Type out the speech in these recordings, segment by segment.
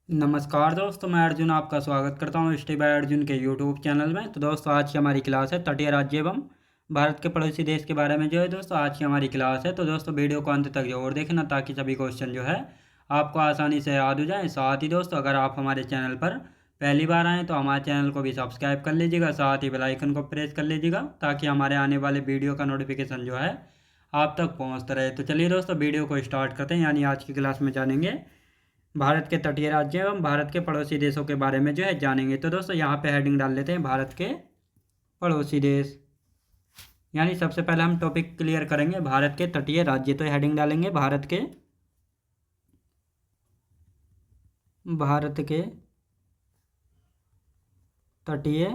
नमस्कार दोस्तों, मैं अर्जुन आपका स्वागत करता हूँ स्टे बाय अर्जुन के यूट्यूब चैनल में। तो दोस्तों, आज की हमारी क्लास है तटीय राज्य एवं भारत के पड़ोसी देश के बारे में। जो है दोस्तों, आज की हमारी क्लास है। तो दोस्तों, वीडियो को अंत तक जरूर देखना ताकि सभी क्वेश्चन जो है आपको आसानी से याद हो जाए। साथ ही दोस्तों, अगर आप हमारे चैनल पर पहली बार आएँ तो हमारे चैनल को भी सब्सक्राइब कर लीजिएगा, साथ ही बेल आइकन को प्रेस कर लीजिएगा ताकि हमारे आने वाले वीडियो का नोटिफिकेशन जो है आप तक पहुँचता रहे। तो चलिए दोस्तों, वीडियो को स्टार्ट करते हैं। यानी आज की क्लास में जानेंगे भारत के तटीय राज्य एवं भारत के पड़ोसी देशों के बारे में जो है जानेंगे। तो दोस्तों, यहाँ पे हेडिंग डाल लेते हैं भारत के पड़ोसी देश। यानी सबसे पहले हम टॉपिक क्लियर करेंगे भारत के तटीय राज्य। तो हेडिंग डालेंगे भारत के तटीय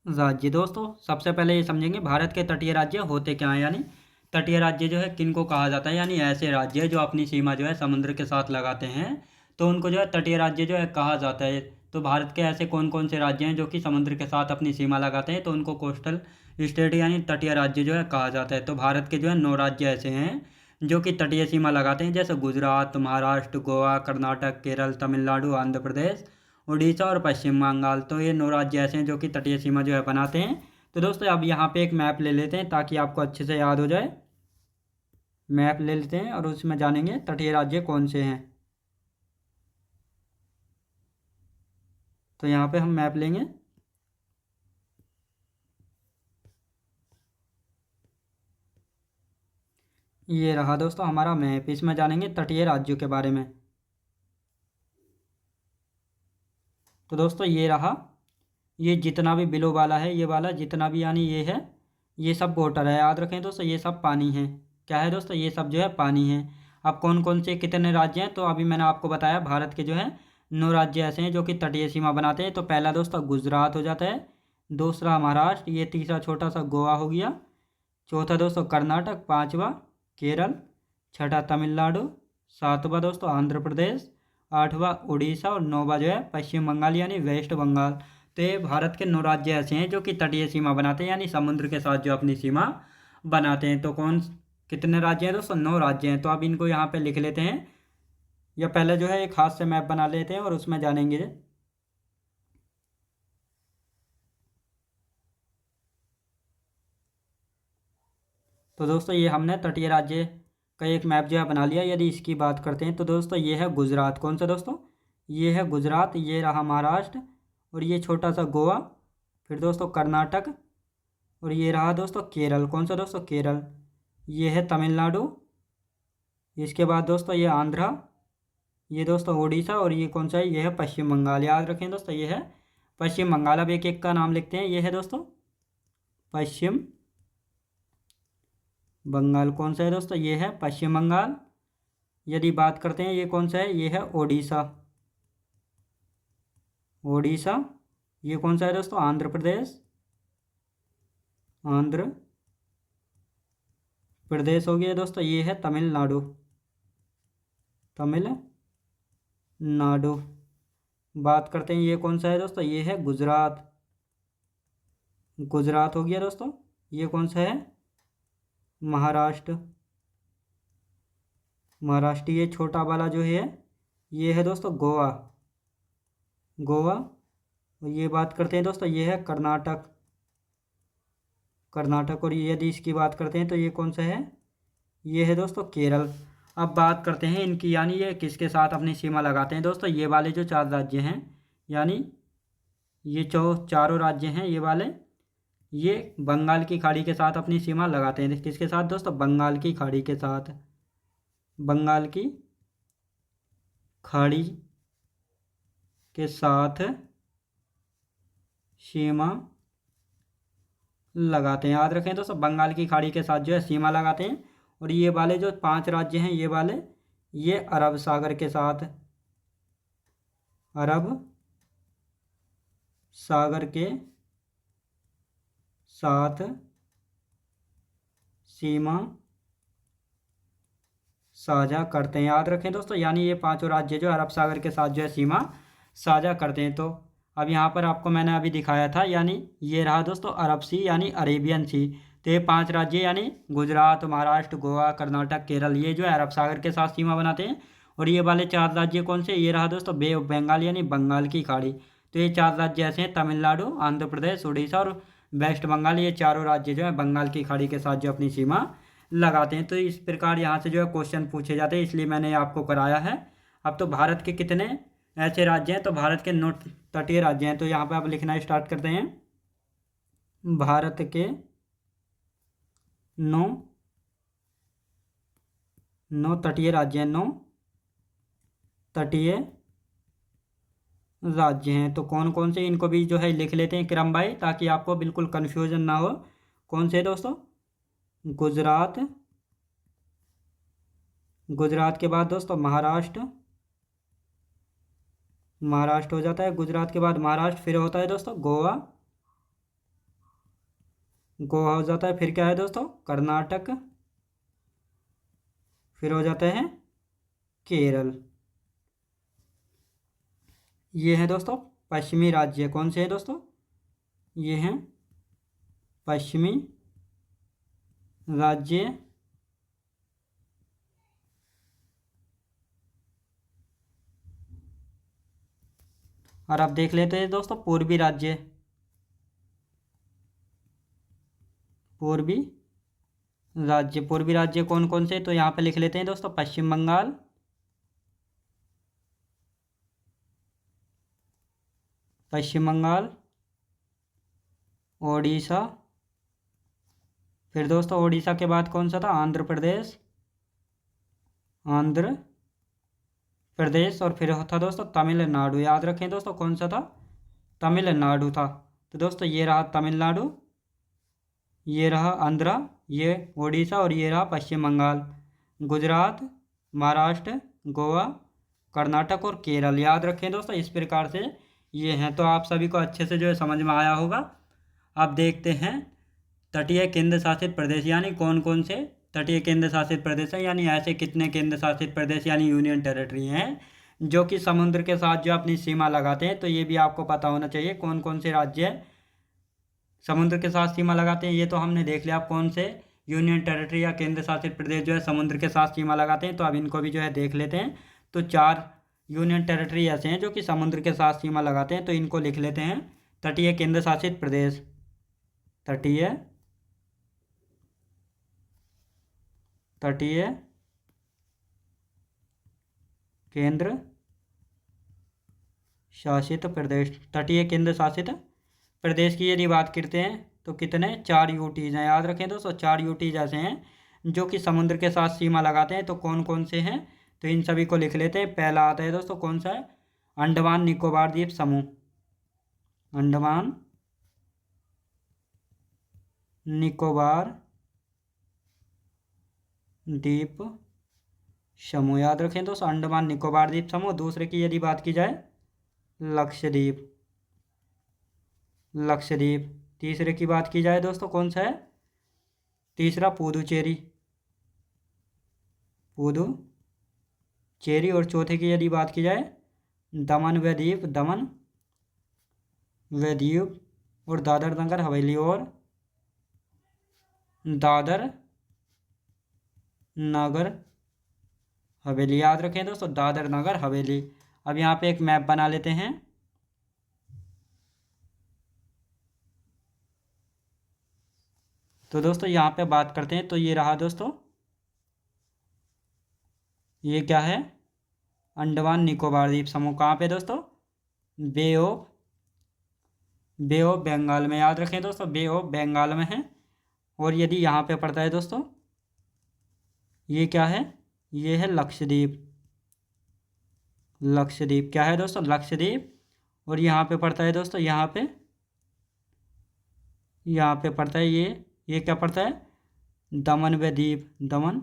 राज्य। दोस्तों, सबसे पहले ये समझेंगे भारत के तटीय राज्य होते क्या हैं। यानी तटीय राज्य जो है किन को कहा जाता है। यानी ऐसे राज्य जो अपनी सीमा जो है समुद्र के साथ लगाते हैं, तो उनको जो है तटीय राज्य जो है कहा जाता है। तो भारत के ऐसे कौन कौन से राज्य हैं जो कि समुद्र के साथ अपनी सीमा लगाते हैं, तो उनको कोस्टल स्टेट यानी तटीय राज्य जो है कहा जाता है। तो भारत के जो है 9 राज्य ऐसे हैं जो कि तटीय सीमा लगाते हैं, जैसे गुजरात, महाराष्ट्र, गोवा, कर्नाटक, केरल, तमिलनाडु, आंध्र प्रदेश, उड़ीसा और पश्चिम बंगाल। तो ये 9 राज्य ऐसे हैं जो कि तटीय सीमा जो है बनाते हैं। तो दोस्तों, अब यहाँ पे एक मैप ले लेते हैं ताकि आपको अच्छे से याद हो जाए। मैप ले लेते हैं और उसमें जानेंगे तटीय राज्य कौन से हैं। तो यहाँ पे हम मैप लेंगे। ये रहा दोस्तों हमारा मैप, इसमें जानेंगे तटीय राज्यों के बारे में। तो दोस्तों, ये रहा, ये जितना भी बिलो वाला है, ये वाला जितना भी यानी ये है, ये सब वाटर है। याद रखें दोस्तों, ये सब पानी है। क्या है दोस्तों, ये सब जो है पानी है। अब कौन कौन से कितने राज्य हैं, तो अभी मैंने आपको बताया भारत के जो है 9 राज्य ऐसे हैं जो कि तटीय सीमा बनाते हैं। तो पहला दोस्तों गुजरात हो जाता है, दूसरा महाराष्ट्र, ये तीसरा छोटा सा गोवा हो गया, चौथा दोस्तों कर्नाटक, पाँचवा केरल, छठा तमिलनाडु, सातवां दोस्तों आंध्र प्रदेश, आठवां उड़ीसा और नौवां जो है पश्चिम बंगाल यानी वेस्ट बंगाल। तो ये भारत के 9 राज्य ऐसे हैं जो कि तटीय सीमा बनाते हैं, यानी समुद्र के साथ जो अपनी सीमा बनाते हैं। तो कौन कितने राज्य हैं दोस्तों, 9 राज्य हैं। तो अब इनको यहाँ पे लिख लेते हैं, या पहले जो है एक हाथ से मैप बना लेते हैं और उसमें जानेंगे। तो दोस्तों, ये हमने तटीय राज्य का एक मैप जो है बना लिया। यदि इसकी बात करते हैं तो दोस्तों, ये है गुजरात। कौन सा दोस्तों, ये है गुजरात। ये रहा महाराष्ट्र और ये छोटा सा गोवा, फिर दोस्तों कर्नाटक, और ये रहा दोस्तों केरल। कौन सा दोस्तों, केरल। ये है तमिलनाडु, इसके बाद दोस्तों ये आंध्रा, ये दोस्तों उड़ीसा, और ये कौन सा है, ये है पश्चिम बंगाल। याद रखें दोस्तों, ये है पश्चिम बंगाल। अब एक एक का नाम लिखते हैं। ये है दोस्तों पश्चिम बंगाल। कौन सा है दोस्तों, ये है पश्चिम बंगाल। यदि बात करते हैं ये कौन सा है, ये है ओडिशा। ओडिशा। ये कौन सा है दोस्तों, आंध्र प्रदेश। आंध्र प्रदेश हो गया दोस्तों। ये है तमिलनाडु। तमिलनाडु। बात करते हैं ये कौन सा है दोस्तों, ये है गुजरात। गुजरात हो गया दोस्तों। ये कौन सा है, महाराष्ट्र। महाराष्ट्र। ये छोटा वाला जो है, ये है दोस्तों गोवा। गोवा। और ये बात करते हैं दोस्तों, ये है कर्नाटक। कर्नाटक। और यदि इसकी बात करते हैं तो ये कौन सा है, ये है दोस्तों केरल। अब बात करते हैं इनकी, यानी ये किसके साथ अपनी सीमा लगाते हैं। दोस्तों, ये वाले जो 4 राज्य हैं, यानी ये चारों राज्य हैं, ये वाले, ये बंगाल की खाड़ी के साथ अपनी सीमा लगाते हैं। किसके साथ दोस्तों, बंगाल की खाड़ी के साथ। बंगाल की खाड़ी के साथ सीमा लगाते हैं। याद रखें दोस्तों, बंगाल की खाड़ी के साथ जो है सीमा लगाते हैं। और ये वाले जो 5 राज्य हैं, ये वाले, ये अरब सागर के साथ, अरब सागर के साथ सीमा साझा करते हैं। याद रखें दोस्तों, यानी ये 5 राज्य जो अरब सागर के साथ जो है सीमा साझा करते हैं। तो अब यहाँ पर आपको मैंने अभी दिखाया था, यानी ये रहा दोस्तों अरब सी यानी अरेबियन सी। तो ये 5 राज्य यानी गुजरात, महाराष्ट्र, गोवा, कर्नाटक, केरल, ये जो है अरब सागर के साथ सीमा बनाते हैं। और ये वाले 4 राज्य कौन से, ये रहा दोस्तों बे ऑफ बंगाल यानी बंगाल की खाड़ी। तो ये 4 राज्य ऐसे हैं, तमिलनाडु, आंध्र प्रदेश, उड़ीसा और वेस्ट बंगाल। ये चारों राज्य जो है बंगाल की खाड़ी के साथ जो अपनी सीमा लगाते हैं। तो इस प्रकार यहाँ से जो है क्वेश्चन पूछे जाते हैं, इसलिए मैंने आपको कराया है। अब तो भारत के कितने ऐसे राज्य हैं, तो भारत के 9 तटीय राज्य हैं। तो यहाँ पे आप लिखना स्टार्ट करते हैं, भारत के 9 तटीय राज्य हैं, 9 तटीय राज्य हैं। तो कौन कौन से, इनको भी जो है लिख लेते हैं क्रम बाई, ताकि आपको बिल्कुल कन्फ्यूजन ना हो। कौन से दोस्तों, गुजरात, गुजरात के बाद दोस्तों महाराष्ट्र, महाराष्ट्र हो जाता है। गुजरात के बाद महाराष्ट्र, फिर होता है दोस्तों गोवा, गोवा हो जाता है। फिर क्या है दोस्तों, कर्नाटक, फिर हो जाते हैं केरल। ये है दोस्तों पश्चिमी राज्य। कौन से हैं दोस्तों, ये हैं पश्चिमी राज्य। और अब देख लेते हैं दोस्तों पूर्वी राज्य, पूर्वी राज्य। पूर्वी राज्य कौन कौन से, तो यहाँ पे लिख लेते हैं दोस्तों पश्चिम बंगाल, पश्चिम बंगाल, ओडिशा, फिर दोस्तों ओडिशा के बाद कौन सा था, आंध्र प्रदेश, आंध्र प्रदेश, और फिर था दोस्तों तमिलनाडु। याद रखें दोस्तों कौन सा था, तमिलनाडु था। तो दोस्तों ये रहा तमिलनाडु, ये रहा आंध्रा, ये ओडिशा, और ये रहा पश्चिम बंगाल। गुजरात, महाराष्ट्र, गोवा, कर्नाटक और केरल। याद रखें दोस्तों इस प्रकार से ये हैं। तो आप सभी को अच्छे से जो है समझ में आया होगा। अब देखते हैं तटीय केंद्र शासित प्रदेश, यानी कौन कौन से तटीय केंद्र शासित प्रदेश हैं, यानी ऐसे कितने केंद्र शासित प्रदेश यानी यूनियन टेरिटरी हैं जो कि समुद्र के साथ जो अपनी सीमा लगाते हैं। तो ये भी आपको पता होना चाहिए कौन कौन से राज्य समुद्र के साथ सीमा लगाते हैं। ये तो हमने देख लिया आप कौन से यूनियन टेरिटरी या केंद्र शासित प्रदेश जो है समुद्र के साथ सीमा लगाते हैं। तो अब इनको भी जो है देख लेते हैं। तो 4 यूनियन टेरिटरी ऐसे हैं जो कि समुद्र के साथ सीमा लगाते हैं। तो इनको लिख लेते हैं तटीय केंद्र शासित प्रदेश, तटीय केंद्र शासित प्रदेश। तटीय केंद्र शासित प्रदेश की यदि बात करते हैं तो कितने, 4 यूटीज हैं। याद रखें दोस्तों 4 यूटीज ऐसे हैं जो कि समुद्र के साथ सीमा लगाते हैं। तो कौन कौन से हैं, तो इन सभी को लिख लेते हैं। पहला आता है दोस्तों कौन सा है, अंडमान निकोबार द्वीप समूह, अंडमान निकोबार द्वीप समूह। याद रखें दोस्तों अंडमान निकोबार द्वीप समूह। दूसरे की यदि बात की जाए लक्षद्वीप, लक्षद्वीप। तीसरे की बात की जाए दोस्तों कौन सा है, तीसरा पुदुचेरी, पुदुचेरी। और चौथे की यदि बात की जाए दमन व दीव, दमन व दीव, और दादर नगर हवेली, और दादर नगर हवेली। याद रखें दोस्तों दादर नगर हवेली। अब यहाँ पे एक मैप बना लेते हैं। तो दोस्तों यहाँ पे बात करते हैं। तो ये रहा दोस्तों, ये क्या है, अंडमान निकोबार द्वीप समूह। कहाँ पे दोस्तों, बे ऑफ बंगाल में। याद रखें दोस्तों बे ऑफ बंगाल में है। और यदि यहाँ पे पड़ता है दोस्तों, ये क्या है, ये है लक्षद्वीप, लक्षद्वीप क्या है दोस्तों, लक्षद्वीप। और यहाँ पे पड़ता है दोस्तों, यहाँ पे पड़ता है ये क्या पड़ता है, दमन व दीव, दमन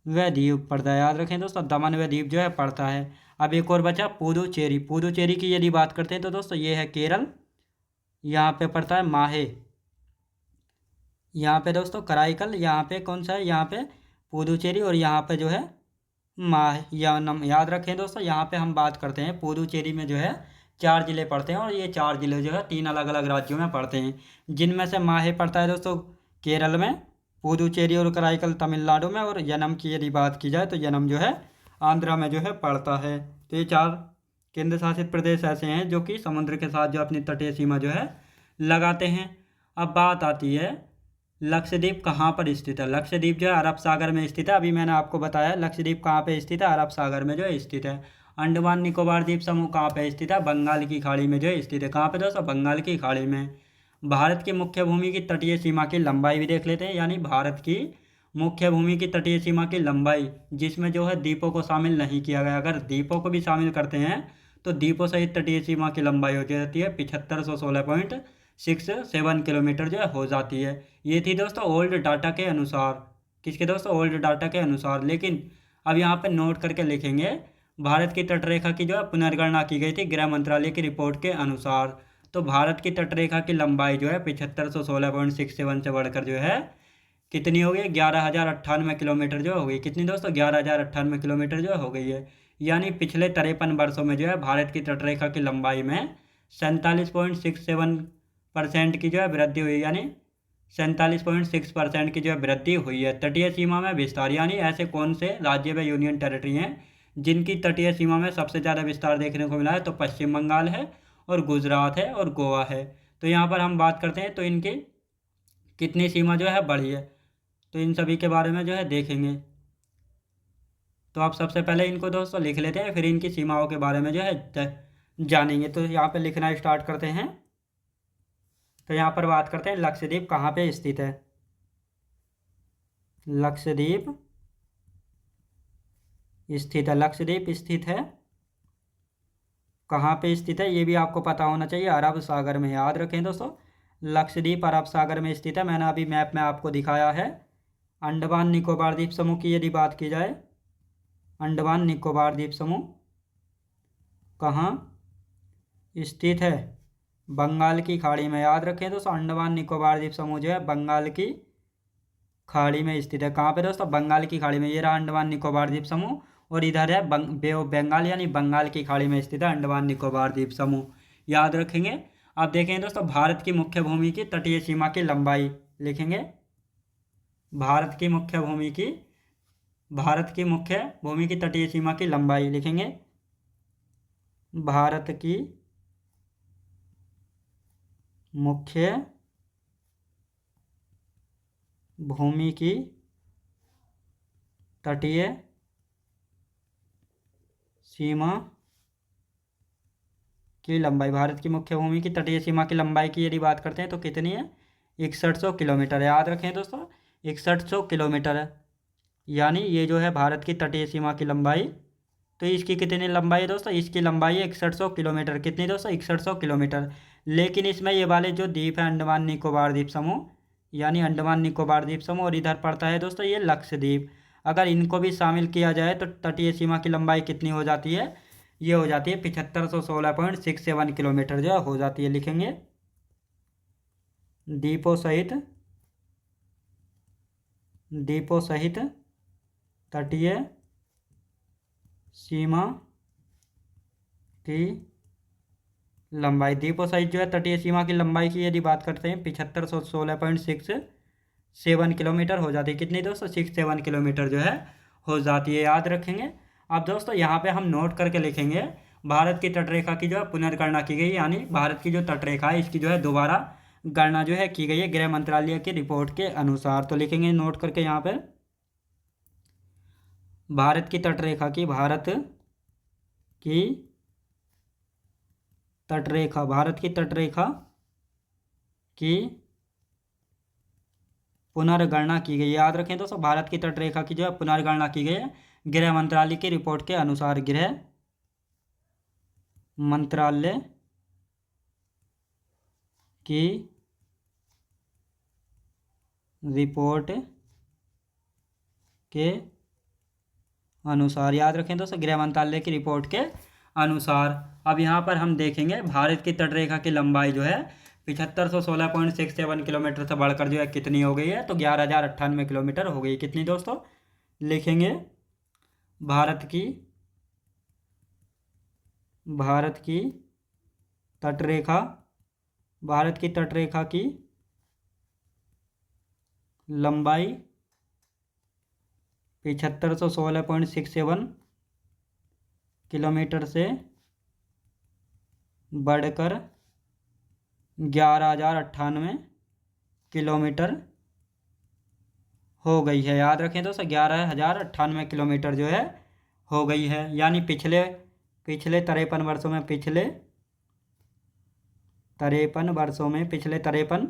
व दीव पड़ता है। याद रखें दोस्तों दमन व दीव जो है पड़ता है। अब एक और बचा पुदुचेरी। पुदुचेरी की यदि बात करते हैं तो दोस्तों ये है केरल, यहाँ पे पड़ता है माहे, यहाँ पे दोस्तों कराईकल, यहाँ पे कौन सा है, यहाँ पे पुदुचेरी, और यहाँ पे जो है माहे। याद रखें दोस्तों यहाँ पे हम बात करते हैं पुदुचेरी में जो है 4 ज़िले पड़ते हैं, और ये 4 ज़िले जो है 3 अलग अलग राज्यों में पड़ते हैं, जिनमें से माहे पड़ता है दोस्तों केरल में, पुदुचेरी और कराईकल तमिलनाडु में, और यनम की यदि बात की जाए तो यनम जो है आंध्रा में जो है पड़ता है। तो ये 4 केंद्र शासित प्रदेश ऐसे हैं जो कि समुद्र के साथ जो अपनी तटीय सीमा जो है लगाते हैं। अब बात आती है लक्षद्वीप कहाँ पर स्थित है। लक्षद्वीप जो है अरब सागर में स्थित है। अभी मैंने आपको बताया लक्षद्वीप कहाँ पे स्थित है, अरब सागर में जो है स्थित है। अंडमान निकोबार द्वीप समूह कहाँ पे स्थित है, बंगाल की खाड़ी में जो है स्थित है। कहाँ पे दोस्तों, बंगाल की खाड़ी में। भारत की मुख्य भूमि की तटीय सीमा की लंबाई भी देख लेते हैं, यानी भारत की मुख्य भूमि की तटीय सीमा की लंबाई, जिसमें जो है द्वीपों को शामिल नहीं किया गया। अगर द्वीपों को भी शामिल करते हैं तो द्वीपों सहित तटीय सीमा की लंबाई हो जाती है 7516.67 किलोमीटर जो है हो जाती है। ये थी दोस्तों ओल्ड डाटा के अनुसार। किसके दोस्तों, ओल्ड डाटा के अनुसार। लेकिन अब यहाँ पे नोट करके लिखेंगे, भारत की तटरेखा की जो है पुनर्गणना की गई थी गृह मंत्रालय की रिपोर्ट के अनुसार। तो भारत की तटरेखा की लंबाई जो है 7516.67 से बढ़कर जो है कितनी हो गई, 11,098 किलोमीटर जो हो गई। कितनी दोस्तों, 11,098 किलोमीटर जो हो गई है। यानी पिछले 53 वर्षों में जो है भारत की तटरेखा की लंबाई में 47.67% की जो है वृद्धि हुई, यानी 47.6% की जो है वृद्धि हुई है। तटीय सीमा में विस्तार, यानी ऐसे कौन से राज्य व यूनियन टेरिटरी हैं जिनकी तटीय सीमा में सबसे ज़्यादा विस्तार देखने को मिला है, तो पश्चिम बंगाल है और गुजरात है और गोवा है। तो यहाँ पर हम बात करते हैं तो इनकी कितनी सीमा जो है बढ़ी है, तो इन सभी के बारे में जो है देखेंगे। तो आप सबसे पहले इनको दोस्तों लिख लेते हैं, फिर इनकी सीमाओं के बारे में जो है जानेंगे। तो यहाँ पे लिखना स्टार्ट करते हैं। तो यहाँ पर बात करते हैं लक्षद्वीप कहाँ पे स्थित है। लक्षद्वीप स्थित है, लक्षद्वीप स्थित है कहाँ पे स्थित है, ये भी आपको पता होना चाहिए, अरब सागर में। याद रखें दोस्तों, लक्षद्वीप अरब सागर में स्थित है। मैंने अभी मैप में आपको दिखाया है। अंडमान निकोबार द्वीप समूह की यदि बात की जाए, अंडमान निकोबार द्वीप समूह कहाँ स्थित है, बंगाल की खाड़ी में। याद रखें दोस्तों, अंडमान निकोबार द्वीप समूह जो है बंगाल की खाड़ी में स्थित है। कहाँ पे दोस्तों, बंगाल की खाड़ी में। ये रहा अंडमान निकोबार द्वीप समूह, और इधर है बे ऑफ बंगाल, यानी बंगाल की खाड़ी में स्थित है अंडमान निकोबार द्वीप समूह। याद रखेंगे। अब देखेंगे दोस्तों, भारत की मुख्य भूमि की तटीय सीमा की लंबाई लिखेंगे। भारत की मुख्य भूमि की, भारत की मुख्य भूमि की तटीय सीमा की लंबाई लिखेंगे। भारत की मुख्य भूमि की तटीय सीमा की लंबाई, भारत की मुख्य भूमि की तटीय सीमा की लंबाई की यदि बात करते हैं तो कितनी है, 6100 किलोमीटर। याद रखें दोस्तों, 6100 किलोमीटर है। यानी ये जो है भारत की तटीय सीमा की लंबाई। तो इसकी कितनी लंबाई है दोस्तों, इसकी लंबाई है 6100 किलोमीटर। कितनी दोस्तों, 6100 किलोमीटर। लेकिन इसमें ये वाले जो द्वीप है अंडमान निकोबार द्वीप समूह, यानी अंडमान निकोबार द्वीप समूह, और इधर पड़ता है दोस्तों ये लक्षद्वीप, अगर इनको भी शामिल किया जाए तो तटीय सीमा की लंबाई कितनी हो जाती है, ये हो जाती है 7516.67 किलोमीटर जो हो जाती है। लिखेंगे द्वीपों सहित, द्वीपों सहित तटीय सीमा की लंबाई, द्वीपों सहित जो है तटीय सीमा की लंबाई की यदि बात करते हैं 7516.67 किलोमीटर हो जाती है। कितनी दोस्तों, 67 किलोमीटर जो है हो जाती है। याद रखेंगे। अब दोस्तों यहाँ पे हम नोट करके लिखेंगे, भारत की तटरेखा की जो है पुनर्गणना की गई, यानी भारत की जो तटरेखा है इसकी जो है दोबारा गणना जो है की गई है गृह मंत्रालय की रिपोर्ट के अनुसार। तो लिखेंगे नोट करके यहाँ पे, भारत की तटरेखा की, भारत की तटरेखा, भारत की तटरेखा की पुनर्गणना की गई। याद रखें दोस्तों, भारत की तटरेखा की जो है पुनर्गणना की गई है गृह मंत्रालय की रिपोर्ट के अनुसार। गृह मंत्रालय की रिपोर्ट के अनुसार। याद रखें दोस्तों, गृह मंत्रालय की रिपोर्ट के अनुसार। अब यहाँ पर हम देखेंगे भारत की तटरेखा की लंबाई जो है 7516.67 किलोमीटर से बढ़कर जो है कितनी हो गई है, तो 11,098 किलोमीटर हो गई। कितनी दोस्तों, लिखेंगे भारत की, भारत की तटरेखा, भारत की तटरेखा की लंबाई 7516.67 किलोमीटर से बढ़कर 11,098 किलोमीटर हो गई है। याद रखें दोस्तों, 11,098 किलोमीटर जो है हो गई है। यानी पिछले पिछले 53 वर्षों में पिछले 53 वर्षों में पिछले 53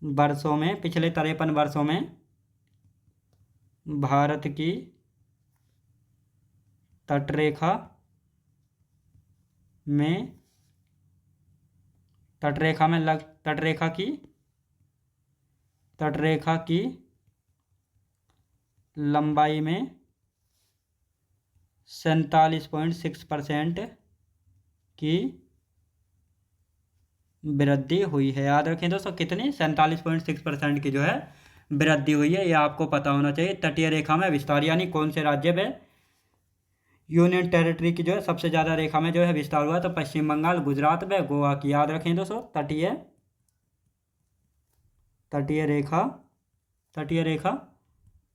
वर्षों में पिछले 53 वर्षों में भारत की तटरेखा में तटरेखा की लंबाई में 47.6% की वृद्धि हुई है। याद रखें दोस्तों, कितनी? 47.6% की जो है वृद्धि हुई है। यह आपको पता होना चाहिए। तटीय रेखा में विस्तार यानी कौन से राज्य में यूनियन टेरिटरी की जो है सबसे ज़्यादा रेखा में जो है विस्तार हुआ? तो पश्चिम बंगाल, गुजरात में, गोवा की। याद रखें दोस्तों, तटीय रेखा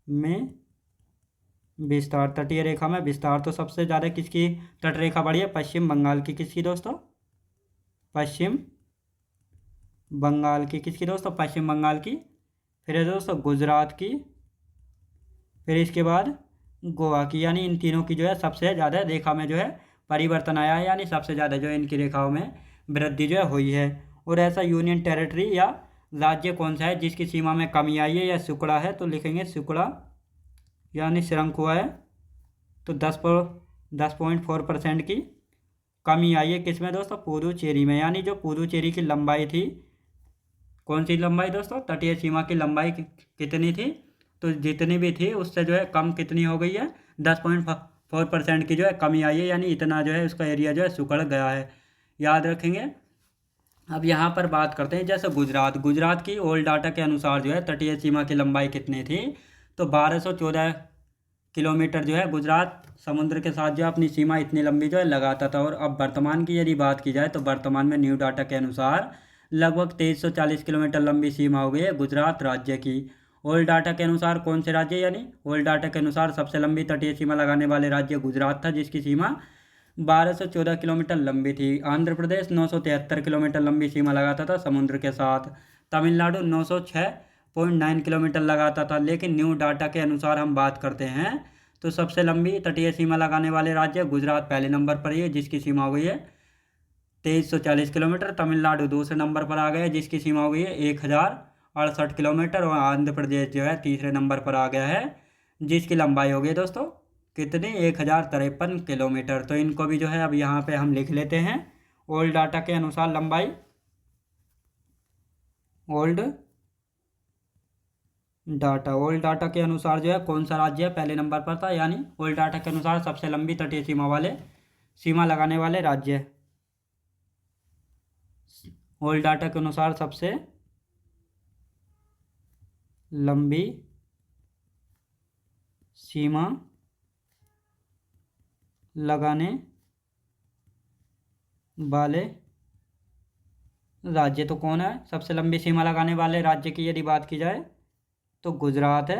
में विस्तार। तटीय रेखा में विस्तार तो सबसे ज़्यादा किसकी तटरेखा बढ़ी है? पश्चिम बंगाल की। किसकी दोस्तों? पश्चिम बंगाल की। किसकी दोस्तों? पश्चिम बंगाल की। फिर है दोस्तों गुजरात की, फिर इसके बाद गोवा की। यानी इन तीनों की जो है सबसे ज़्यादा रेखा में जो है परिवर्तन आया है, यानी सबसे ज़्यादा जो है इनकी रेखाओं में वृद्धि जो है हुई है। और ऐसा यूनियन टेरिटरी या राज्य कौन सा है जिसकी सीमा में कमी आई है या सिकुड़ा है? तो लिखेंगे सिकुड़ा यानी श्रंक हुआ है। तो 10.4% की कमी आई है। किसमें दोस्तों? पुदुचेरी में। यानी जो पुदुचेरी की लंबाई थी, कौन सी लंबाई दोस्तों? तटीय सीमा की लंबाई कितनी थी? तो जितनी भी थी उससे जो है कम कितनी हो गई है? 10.4% की जो है कमी आई है। यानी इतना जो है उसका एरिया जो है सिकुड़ गया है। याद रखेंगे। अब यहाँ पर बात करते हैं जैसे गुजरात की ओल्ड डाटा के अनुसार जो है तटीय सीमा की लंबाई कितनी थी? तो 1214 किलोमीटर जो है गुजरात समुद्र के साथ जो है अपनी सीमा इतनी लंबी जो है लगाता था। और अब वर्तमान की यदि बात की जाए तो वर्तमान में न्यू डाटा के अनुसार लगभग 2340 किलोमीटर लंबी सीमा हो गई है गुजरात राज्य की। ओल्ड डाटा के अनुसार कौन से राज्य? यानी ओल्ड डाटा के अनुसार सबसे लंबी तटीय सीमा लगाने वाले राज्य गुजरात था, जिसकी सीमा 1214 किलोमीटर लंबी थी। आंध्र प्रदेश 973 किलोमीटर लंबी सीमा लगाता था समुद्र के साथ। तमिलनाडु 906.9 किलोमीटर लगाता था। लेकिन न्यू डाटा के अनुसार हम बात करते हैं तो सबसे लंबी तटीय सीमा लगाने वाले राज्य गुजरात पहले नंबर पर ही है, जिसकी सीमा हो गई है 2340 किलोमीटर। तमिलनाडु दूसरे नंबर पर आ गया जिसकी सीमा हो गई है 1068 किलोमीटर। और आंध्र प्रदेश जो है तीसरे नंबर पर आ गया है जिसकी लंबाई हो गई दोस्तों कितनी? 1053 किलोमीटर। तो इनको भी जो है अब यहाँ पे हम लिख लेते हैं। ओल्ड डाटा के अनुसार लंबाई, ओल्ड डाटा के अनुसार जो है कौन सा राज्य पहले नंबर पर था? यानी ओल्ड डाटा के अनुसार सबसे लंबी तटीय सीमा लगाने वाले राज्य। ओल्ड डाटा के अनुसार सबसे लंबी सीमा लगाने वाले राज्य तो कौन है? सबसे लंबी सीमा लगाने वाले राज्य की यदि बात की जाए तो गुजरात है।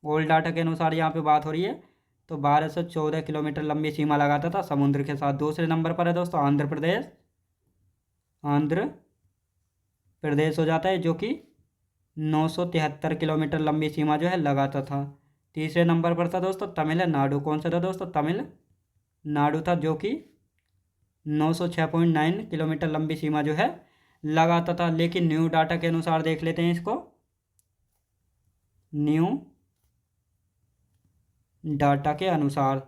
ओल्ड डाटा के अनुसार यहाँ पे बात हो रही है। तो 1214 किलोमीटर लंबी सीमा लगाता था समुद्र के साथ। दूसरे नंबर पर है दोस्तों आंध्र प्रदेश हो जाता है, जो कि 973 किलोमीटर लंबी सीमा जो है लगाता था। तीसरे नंबर पर था दोस्तों तमिलनाडु। कौन सा था दोस्तों? तमिलनाडु था, जो कि 906.9 किलोमीटर लंबी सीमा जो है लगाता था। लेकिन न्यू डाटा के अनुसार देख लेते हैं इसको। न्यू डाटा के अनुसार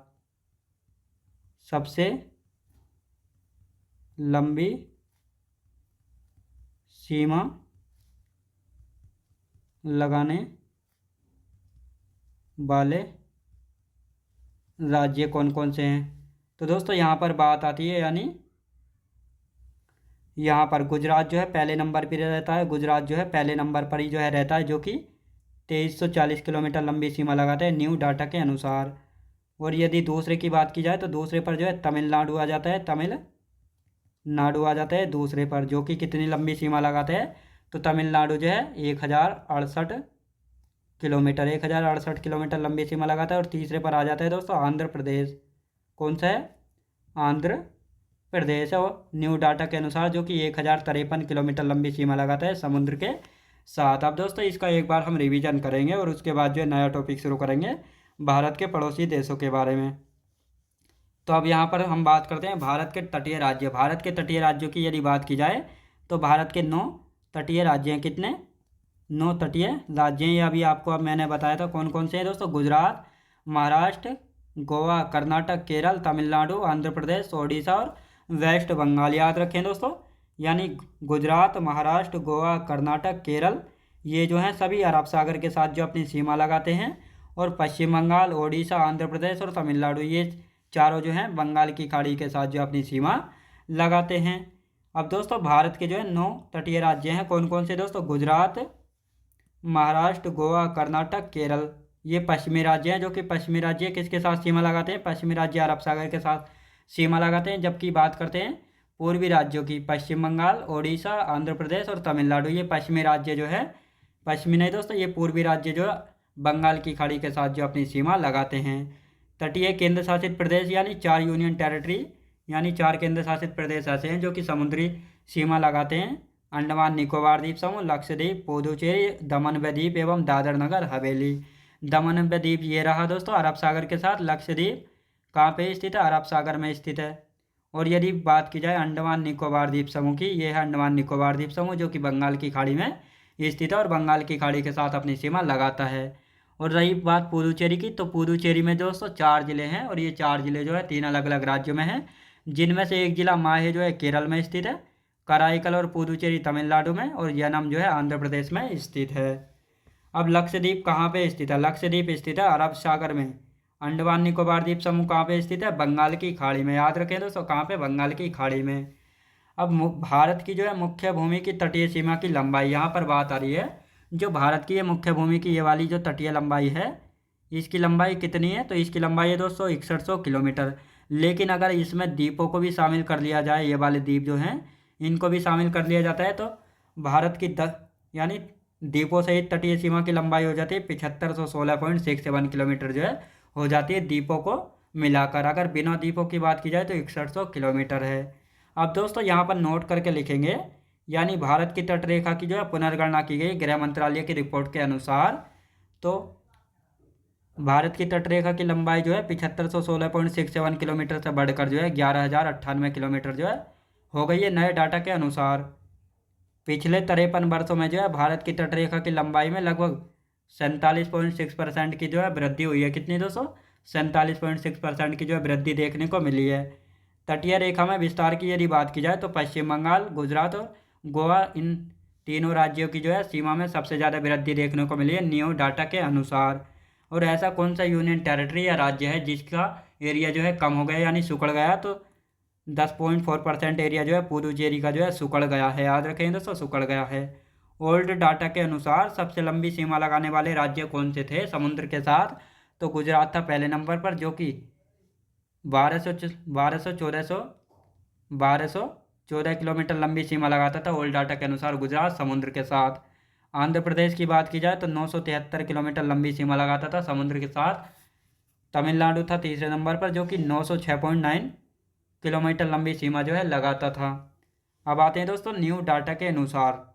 सबसे लंबी सीमा लगाने वाले राज्य कौन कौन से हैं? तो दोस्तों यहाँ पर बात आती है, यानी यहाँ पर गुजरात जो है पहले नंबर पर रहता है। गुजरात जो है पहले नंबर पर ही जो है रहता है, जो कि 2340 किलोमीटर लंबी सीमा लगाता है न्यू डाटा के अनुसार। और यदि दूसरे की बात की जाए तो दूसरे पर जो है तमिलनाडु आ जाता है। तमिलनाडु आ जाता है दूसरे पर, जो कि कितनी लंबी सीमा लगाता है? तो तमिलनाडु जो है 1068 किलोमीटर लंबी सीमा लगाता है। और तीसरे पर आ जाता है दोस्तों आंध्र प्रदेश। कौन सा है? आंध्र प्रदेश है। और न्यू डाटा के अनुसार जो कि 1053 किलोमीटर लंबी सीमा लगाता है समुद्र के साथ। अब दोस्तों इसका एक बार हम रिवीजन करेंगे और उसके बाद जो है नया टॉपिक शुरू करेंगे भारत के पड़ोसी देशों के बारे में। तो अब यहाँ पर हम बात करते हैं भारत के तटीय राज्य। भारत के तटीय राज्यों की यदि बात की जाए तो भारत के 9 तटीय राज्य हैं। कितने? 9 तटीय राज्य हैं। ये अभी आपको अब मैंने बताया था कौन कौन से हैं दोस्तों। गुजरात, महाराष्ट्र, गोवा, कर्नाटक, केरल, तमिलनाडु, आंध्र प्रदेश, ओडिशा और वेस्ट बंगाल। याद रखें दोस्तों, यानी गुजरात, महाराष्ट्र, गोवा, कर्नाटक, केरल, ये जो हैं सभी अरब सागर के साथ जो अपनी सीमा लगाते हैं। और पश्चिम बंगाल, ओडिशा, आंध्र प्रदेश और तमिलनाडु, ये चारों जो हैं बंगाल की खाड़ी के साथ जो अपनी सीमा लगाते हैं। अब दोस्तों भारत के जो है 9 तटीय राज्य हैं। कौन कौन से दोस्तों? गुजरात, महाराष्ट्र, गोवा, कर्नाटक, केरल, ये पश्चिमी राज्य हैं। जो कि पश्चिमी राज्य किसके साथ सीमा लगाते हैं? पश्चिमी राज्य अरब सागर के साथ सीमा लगाते हैं। जबकि बात करते हैं पूर्वी राज्यों की, पश्चिम बंगाल, ओडिशा, आंध्र प्रदेश और तमिलनाडु, ये पश्चिमी राज्य जो है, पश्चिमी नहीं दोस्तों, ये पूर्वी राज्य जो बंगाल की खाड़ी के साथ जो अपनी सीमा लगाते हैं। तटीय केंद्र शासित प्रदेश यानी 4 यूनियन टेरिटरी, यानी 4 केंद्र शासित प्रदेश ऐसे हैं जो कि समुद्री सीमा लगाते हैं। अंडमान निकोबार द्वीप समूह, लक्षद्वीप, पुदुचेरी, दमन व दीप एवं दादर नगर हवेली। दमन व दीप ये रहा दोस्तों अरब सागर के साथ। लक्षद्वीप कहाँ पे स्थित है? अरब सागर में स्थित है। और यदि बात की जाए अंडमान निकोबार द्वीप समूह की, ये है अंडमान निकोबार द्वीप समूह जो कि बंगाल की खाड़ी में स्थित है और बंगाल की खाड़ी के साथ अपनी सीमा लगाता है। और रही बात पुदुचेरी की, तो पुदुचेरी में दोस्तों 4 जिले हैं और ये 4 जिले जो है 3 अलग अलग राज्यों में हैं, जिनमें से एक जिला माहे जो है केरल में स्थित है, कराईकल और पुदुचेरी तमिलनाडु में, और यनम जो है आंध्र प्रदेश में स्थित है। अब लक्षद्वीप कहाँ पे स्थित है? लक्षद्वीप स्थित है अरब सागर में। अंडमान निकोबार द्वीप समूह कहाँ पे स्थित है? बंगाल की खाड़ी में। याद रखें दोस्तों, कहाँ पे? बंगाल की खाड़ी में। अब भारत की जो है मुख्य भूमि की तटीय सीमा की लंबाई, यहाँ पर बात आ रही है। जो भारत की ये मुख्य भूमि की ये वाली जो तटीय लंबाई है, इसकी लंबाई कितनी है? तो इसकी लंबाई है दोस्तों 6100 किलोमीटर। लेकिन अगर इसमें द्वीपों को भी शामिल कर लिया जाए, ये वाले द्वीप जो हैं इनको भी शामिल कर लिया जाता है, तो भारत की 10 यानी द्वीपों सहित तटीय सीमा की लंबाई हो जाती है 7516.67 किलोमीटर जो है हो जाती है द्वीपों को मिलाकर। अगर बिना द्वीपों की बात की जाए तो 6100 किलोमीटर है। अब दोस्तों यहाँ पर नोट करके लिखेंगे, यानी भारत की तटरेखा की जो है पुनर्गणना की गई गृह मंत्रालय की रिपोर्ट के अनुसार। तो भारत की तटरेखा की लंबाई जो है 7516.67 किलोमीटर से बढ़कर जो है 11098 किलोमीटर जो है हो गई है नए डाटा के अनुसार। पिछले 53 वर्षों में जो है भारत की तटरेखा की लंबाई में लगभग 47.6% की जो है वृद्धि हुई है। कितनी दोस्तों? 47.6% की जो है वृद्धि देखने को मिली है। तटीय रेखा में विस्तार की यदि बात की जाए तो पश्चिम बंगाल, गुजरात और गोवा, इन तीनों राज्यों की जो है सीमा में सबसे ज़्यादा वृद्धि देखने को मिली है न्यू डाटा के अनुसार। और ऐसा कौन सा यूनियन टेरिटरी या राज्य है जिसका एरिया जो है कम हो गया यानी सिकुड़ गया? तो 10.4% एरिया जो है पुदुचेरी का जो है सिकुड़ गया है। याद रखें दोस्तों, सिकुड़ गया है। ओल्ड डाटा के अनुसार सबसे लंबी सीमा लगाने वाले राज्य कौन से थे समुद्र के साथ? तो गुजरात था पहले नंबर पर, जो कि 1214 किलोमीटर लंबी सीमा लगाता था ओल्ड डाटा के अनुसार गुजरात समुद्र के साथ। आंध्र प्रदेश की बात की जाए तो 973 किलोमीटर लंबी सीमा लगाता था समुद्र के साथ। तमिलनाडु था तीसरे नंबर पर, जो कि 906.9 किलोमीटर लंबी सीमा जो है लगाता था। अब आते हैं दोस्तों न्यू डाटा के अनुसार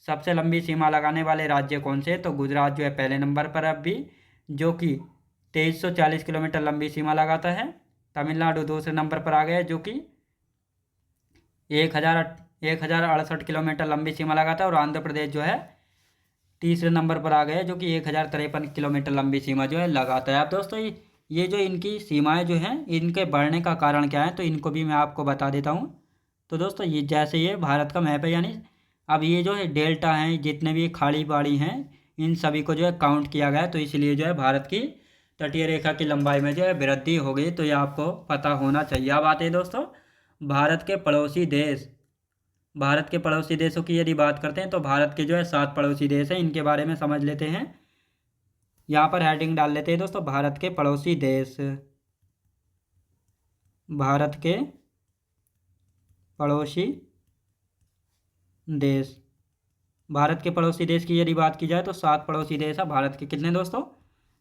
सबसे लंबी सीमा लगाने वाले राज्य कौन से? तो गुजरात जो है पहले नंबर पर अब भी, जो कि 2340 किलोमीटर लंबी सीमा लगाता है। तमिलनाडु दूसरे नंबर पर आ गया जो कि 1068 किलोमीटर लंबी सीमा लगाता है। और आंध्र प्रदेश जो है तीसरे नंबर पर आ गया जो कि 1053 किलोमीटर लंबी सीमा जो है लगाता है। अब दोस्तों ये जो इनकी सीमाएं जो हैं इनके बढ़ने का कारण क्या है, तो इनको भी मैं आपको बता देता हूँ। तो दोस्तों ये जैसे ये भारत का मैप है, यानी अब ये जो है डेल्टा हैं, जितने भी खाड़ी बाड़ी हैं, इन सभी को जो है काउंट किया गया है, तो इसलिए जो है भारत की तटीय रेखा की लंबाई में जो है वृद्धि हो गई। तो ये आपको पता होना चाहिए। अब आते हैं दोस्तों भारत के पड़ोसी देश। भारत के पड़ोसी देशों की यदि बात करते हैं तो भारत के जो है 7 पड़ोसी देश हैं, इनके बारे में समझ लेते हैं। यहाँ पर हेडिंग डाल लेते हैं दोस्तों, भारत के पड़ोसी देश। भारत के पड़ोसी देश। भारत के पड़ोसी देश की यदि बात की जाए तो 7 पड़ोसी देश है भारत के। कितने दोस्तों?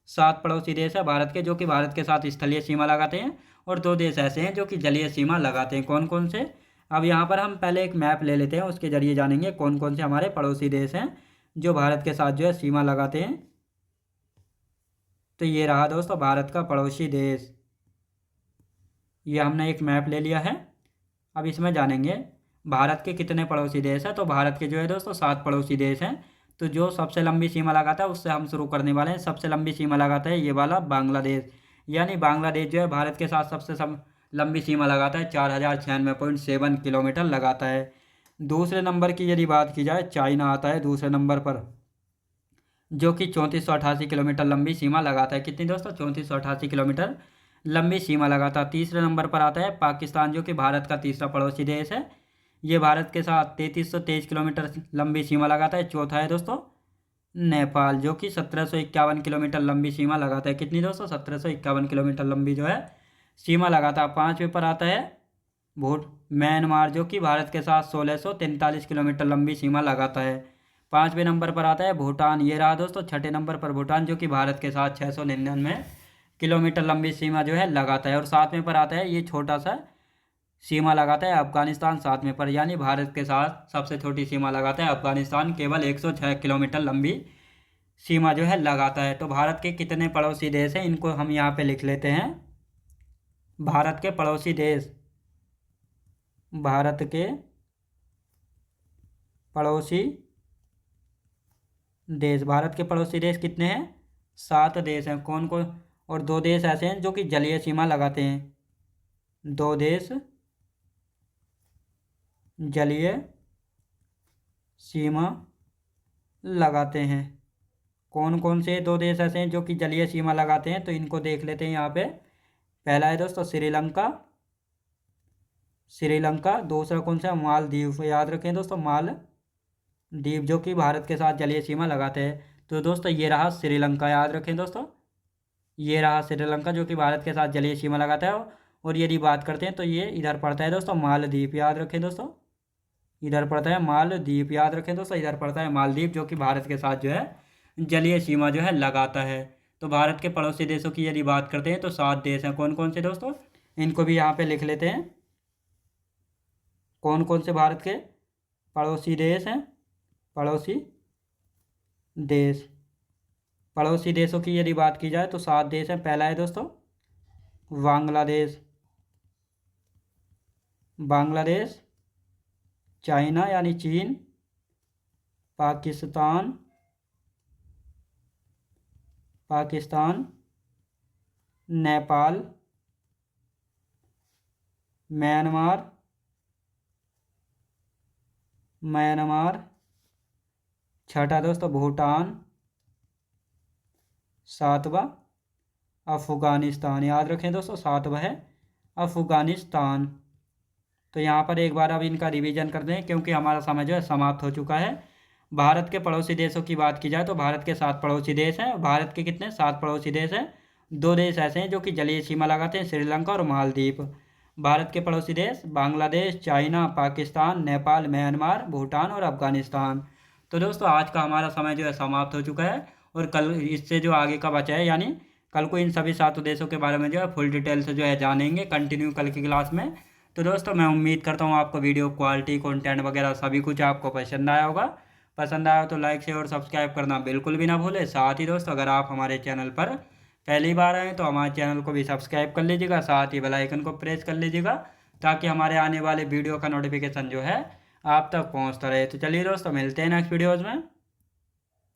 7 पड़ोसी देश है भारत के, जो कि भारत के साथ स्थलीय सीमा लगाते हैं, और 2 देश ऐसे हैं जो कि जलीय सीमा लगाते हैं। कौन कौन से? अब यहाँ पर हम पहले एक मैप ले लेते हैं, उसके जरिए जानेंगे कौन कौन से हमारे पड़ोसी देश हैं जो भारत के साथ जो है सीमा लगाते हैं। तो ये रहा दोस्तों भारत का पड़ोसी देश, ये हमने एक मैप ले लिया है। अब इसमें जानेंगे भारत के कितने पड़ोसी देश हैं। तो भारत के जो है दोस्तों 7 पड़ोसी देश हैं। तो जो सबसे लंबी सीमा लगाता है उससे हम शुरू करने वाले हैं। सबसे लंबी सीमा लगाता है ये वाला बांग्लादेश, यानी बांग्लादेश जो है भारत के साथ सबसे लंबी सीमा लगाता है, 4096.7 किलोमीटर लगाता है। दूसरे नंबर की यदि बात की जाए, चाइना आता है दूसरे नंबर पर, जो कि 3488 किलोमीटर लंबी सीमा लगाता है। कितनी दोस्तों? 3488 किलोमीटर लंबी सीमा लगाता है। तीसरे नंबर पर आता है पाकिस्तान, जो कि भारत का तीसरा पड़ोसी देश है। ये भारत के साथ 3323 किलोमीटर लंबी सीमा लगाता है। चौथा है दोस्तों नेपाल, जो कि 1751 किलोमीटर लंबी सीमा लगाता है। कितनी दोस्तों? 1751 किलोमीटर लंबी जो है सीमा लगाता है। 5वें पर आता है म्यांमार, जो कि भारत के साथ 1643 किलोमीटर लंबी सीमा लगाता है। 5वें नंबर पर आता है भूटान, ये रहा दोस्तों 6ठे नंबर पर भूटान, जो कि भारत के साथ 699 किलोमीटर लंबी सीमा जो है लगाता है। और 7वें पर आता है ये छोटा सा सीमा लगाता है अफगानिस्तान 7वें पर, यानी भारत के साथ सबसे छोटी सीमा लगाता है अफगानिस्तान, केवल 106 किलोमीटर लंबी सीमा जो है लगाता है। तो भारत के कितने पड़ोसी देश हैं इनको हम यहाँ पे लिख लेते हैं। भारत के पड़ोसी देश, भारत के पड़ोसी देश, भारत के पड़ोसी देश कितने हैं? 7 देश हैं। कौन कौन? और 2 देश ऐसे हैं जो कि जलीय सीमा लगाते हैं। 2 देश जलीय सीमा लगाते हैं। कौन कौन से 2 देश ऐसे हैं जो कि जलीय सीमा लगाते हैं? तो इनको देख लेते हैं यहाँ पे। पहला है दोस्तों श्रीलंका, श्रीलंका। दूसरा कौन सा? मालदीव, याद रखें दोस्तों मालदीव, जो कि भारत के साथ जलीय सीमा लगाते हैं। तो दोस्तों ये रहा श्रीलंका, याद रखें दोस्तों, ये रहा श्रीलंका जो कि भारत के साथ जलीय सीमा लगाता है। और यदि बात करते हैं तो ये इधर पड़ता है दोस्तों मालदीव, याद रखें दोस्तों, इधर पड़ता है मालदीव, याद रखें दोस्तों, इधर पड़ता है मालदीव, जो कि भारत के साथ जो है जलीय सीमा जो है लगाता है। तो भारत के पड़ोसी देशों की यदि बात करते हैं तो 7 देश हैं। कौन कौन से दोस्तों? इनको भी यहाँ पे लिख लेते हैं। कौन कौन से भारत के पड़ोसी देश हैं? पड़ोसी देश, पड़ोसी देशों की यदि बात की जाए तो 7 देश हैं। पहला है दोस्तों बांग्लादेश, बांग्लादेश, चाइना यानी चीन, पाकिस्तान, पाकिस्तान, नेपाल, म्यांमार, म्यांमार, छठा दोस्तों भूटान, 7वां अफ़गानिस्तान, याद रखें दोस्तों 7वां है अफ़गानिस्तान। तो यहाँ पर एक बार अब इनका रिवीजन कर दें क्योंकि हमारा समय जो है समाप्त हो चुका है। भारत के पड़ोसी देशों की बात की जाए तो भारत के 7 पड़ोसी देश हैं। भारत के कितने? 7 पड़ोसी देश हैं। 2 देश ऐसे हैं जो कि जलीय सीमा लगाते हैं, श्रीलंका और मालदीव। भारत के पड़ोसी देश बांग्लादेश, चाइना, पाकिस्तान, नेपाल, म्यांमार, भूटान और अफगानिस्तान। तो दोस्तों आज का हमारा समय जो है समाप्त हो चुका है और कल इससे जो आगे का बचा है, यानी कल को इन सभी 7 देशों के बारे में जो है फुल डिटेल से जो है जानेंगे कंटिन्यू कल की क्लास में। तो दोस्तों मैं उम्मीद करता हूँ आपको वीडियो क्वालिटी, कंटेंट वगैरह सभी कुछ आपको पसंद आया होगा। पसंद आया तो लाइक शेयर और सब्सक्राइब करना बिल्कुल भी ना भूलें। साथ ही दोस्तों अगर आप हमारे चैनल पर पहली बार आए तो हमारे चैनल को भी सब्सक्राइब कर लीजिएगा, साथ ही बेल आइकन को प्रेस कर लीजिएगा ताकि हमारे आने वाले वीडियो का नोटिफिकेशन जो है आप तक पहुँचता रहे। तो चलिए दोस्तों मिलते हैं नेक्स्ट वीडियोज़ में।